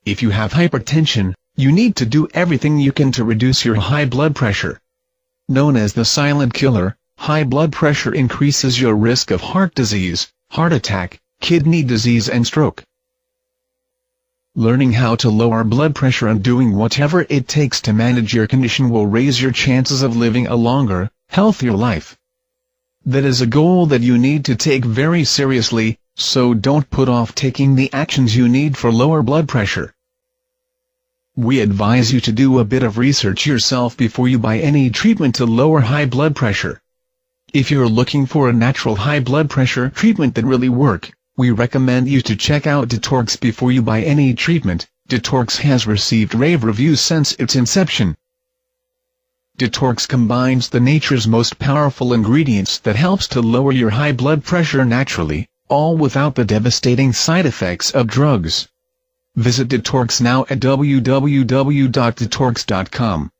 If you have hypertension, you need to do everything you can to reduce your high blood pressure. Known as the silent killer, high blood pressure increases your risk of heart disease, heart attack, kidney disease and stroke. Learning how to lower blood pressure and doing whatever it takes to manage your condition will raise your chances of living a longer, healthier life. That is a goal that you need to take very seriously, so don't put off taking the actions you need for lower blood pressure. We advise you to do a bit of research yourself before you buy any treatment to lower high blood pressure. If you're looking for a natural high blood pressure treatment that really works, we recommend you to check out Detorx before you buy any treatment. Detorx has received rave reviews since its inception. Detorx combines the nature's most powerful ingredients that helps to lower your high blood pressure naturally, all without the devastating side effects of drugs. Visit Detorx now at www.detorx.com.